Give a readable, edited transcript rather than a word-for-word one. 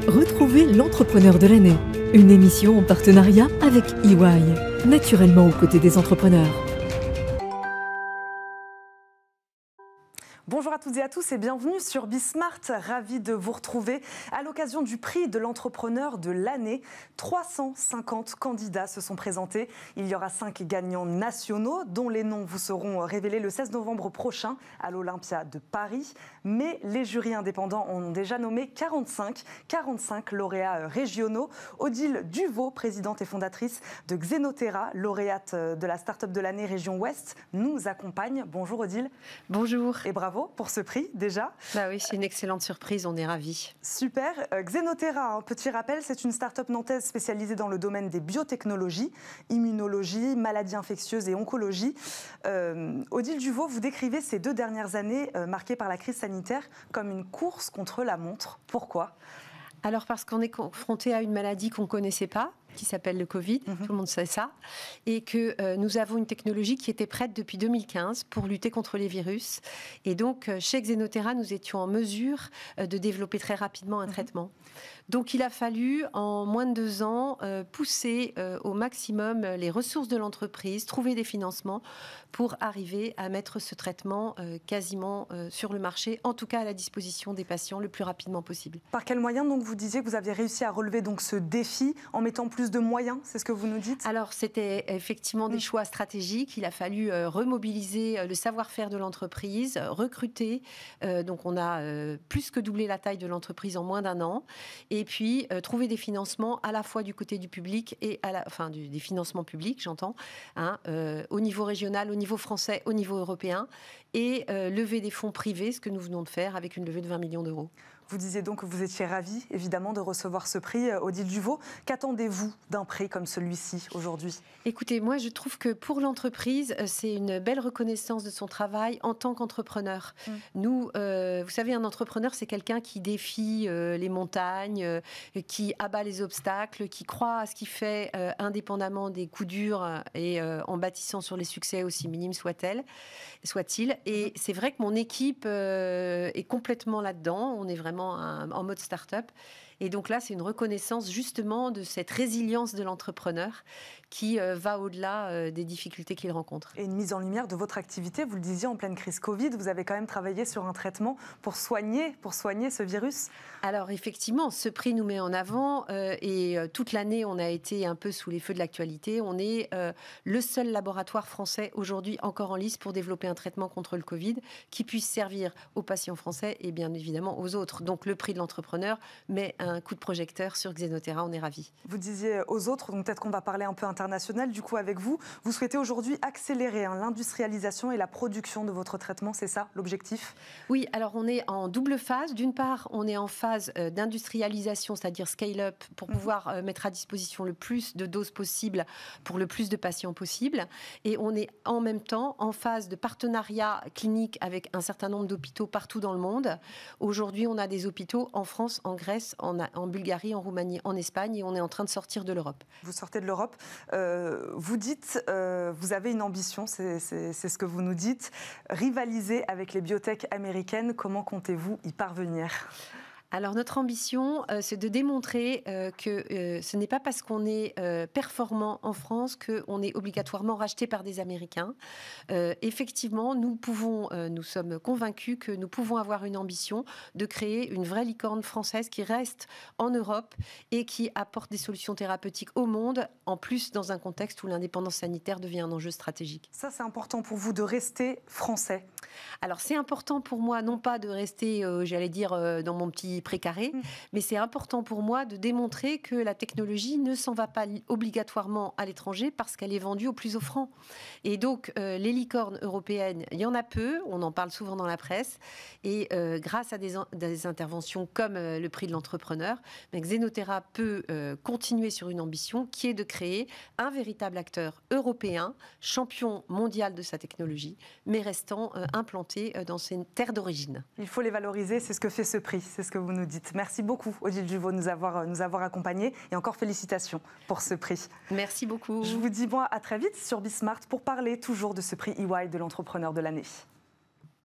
Retrouvez l'entrepreneur de l'année, une émission en partenariat avec EY, naturellement aux côtés des entrepreneurs. Bonjour à toutes et à tous et bienvenue sur Bismart. Ravi de vous retrouver à l'occasion du prix de l'entrepreneur de l'année. 350 candidats se sont présentés. Il y aura 5 gagnants nationaux dont les noms vous seront révélés le 16 novembre prochain à l'Olympia de Paris. Mais les jurys indépendants ont déjà nommé 45 lauréats régionaux. Odile Duvaux, présidente et fondatrice de Xenotera, lauréate de la start-up de l'année Région Ouest, nous accompagne. Bonjour Odile. Bonjour. Et bravo pour ce prix déjà. Bah oui, c'est une excellente surprise, on est ravis. Super. Xenotera, un petit rappel, c'est une start-up nantaise spécialisée dans le domaine des biotechnologies, immunologie, maladies infectieuses et oncologie. Odile Duvaux, vous décrivez ces 2 dernières années marquées par la crise sanitaire comme une course contre la montre. Pourquoi ? Alors parce qu'on est confronté à une maladie qu'on ne connaissait pas, qui s'appelle le Covid, tout le monde sait ça, et que nous avons une technologie qui était prête depuis 2015 pour lutter contre les virus. Et donc, chez Xenotera, nous étions en mesure de développer très rapidement un traitement. Donc, il a fallu, en moins de 2 ans, pousser au maximum les ressources de l'entreprise, trouver des financements pour arriver à mettre ce traitement quasiment sur le marché, en tout cas à la disposition des patients le plus rapidement possible. Par quels moyens, donc, vous disiez que vous aviez réussi à relever donc, ce défi en mettant plus de moyens, c'est ce que vous nous dites ? Alors, c'était effectivement des choix stratégiques. Il a fallu remobiliser le savoir-faire de l'entreprise, recruter. Donc, on a plus que doublé la taille de l'entreprise en moins d'1 an. Et puis, trouver des financements à la fois du côté du public et des financements publics, j'entends, au niveau régional, au niveau français, au niveau européen, et lever des fonds privés, ce que nous venons de faire avec une levée de 20 millions d'euros. Vous disiez donc que vous étiez ravi, évidemment, de recevoir ce prix, Odile Duvaux. Qu'attendez-vous d'un prix comme celui-ci aujourd'hui ? Écoutez, moi, je trouve que pour l'entreprise, c'est une belle reconnaissance de son travail en tant qu'entrepreneur. Nous, vous savez, un entrepreneur, c'est quelqu'un qui défie les montagnes, qui abat les obstacles, qui croit à ce qu'il fait indépendamment des coups durs et en bâtissant sur les succès aussi minimes soit-il. Et c'est vrai que mon équipe est complètement là-dedans. On est vraiment en mode start-up. Et donc là, c'est une reconnaissance justement de cette résilience de l'entrepreneur qui va au-delà des difficultés qu'il rencontre. Et une mise en lumière de votre activité, vous le disiez, en pleine crise Covid, vous avez quand même travaillé sur un traitement pour soigner ce virus. Alors effectivement, ce prix nous met en avant et toute l'année, on a été un peu sous les feux de l'actualité. On est le seul laboratoire français aujourd'hui encore en lice pour développer un traitement contre le Covid qui puisse servir aux patients français et bien évidemment aux autres. Donc le prix de l'entrepreneur met un coup de projecteur sur Xenotera, on est ravis. Vous disiez aux autres, donc peut-être qu'on va parler un peu international du coup avec vous. Vous souhaitez aujourd'hui accélérer l'industrialisation et la production de votre traitement, c'est ça l'objectif ? Oui, alors on est en double phase. D'une part, on est en phase d'industrialisation, c'est-à-dire scale-up, pour pouvoir mettre à disposition le plus de doses possible pour le plus de patients possible. Et on est en même temps en phase de partenariat clinique avec un certain nombre d'hôpitaux partout dans le monde. Aujourd'hui, on a des hôpitaux en France, en Grèce, en Bulgarie, en Roumanie, en Espagne, et on est en train de sortir de l'Europe. Vous sortez de l'Europe. Vous dites, vous avez une ambition, c'est ce que vous nous dites, rivaliser avec les biotech américaines. Comment comptez-vous y parvenir ? Alors notre ambition, c'est de démontrer que ce n'est pas parce qu'on est performant en France qu'on est obligatoirement racheté par des Américains. Effectivement, nous sommes convaincus que nous pouvons avoir une ambition de créer une vraie licorne française qui reste en Europe et qui apporte des solutions thérapeutiques au monde, en plus dans un contexte où l'indépendance sanitaire devient un enjeu stratégique. Ça, c'est important pour vous de rester français ? Alors c'est important pour moi, non pas de rester, dans mon petit précaré, mais c'est important pour moi de démontrer que la technologie ne s'en va pas obligatoirement à l'étranger parce qu'elle est vendue au plus offrant. Et donc, les licornes européennes, il y en a peu, on en parle souvent dans la presse, et grâce à des interventions comme le prix de l'entrepreneur, Xenotera peut continuer sur une ambition qui est de créer un véritable acteur européen, champion mondial de sa technologie, mais restant implanté dans ses terres d'origine. Il faut les valoriser, c'est ce que fait ce prix, c'est ce que vous nous dites. Merci beaucoup, Odile Duvaux, de nous avoir accompagnés, et encore félicitations pour ce prix. Merci beaucoup. Je vous dis moi à très vite sur Bismart pour parler toujours de ce prix EY de l'entrepreneur de l'année.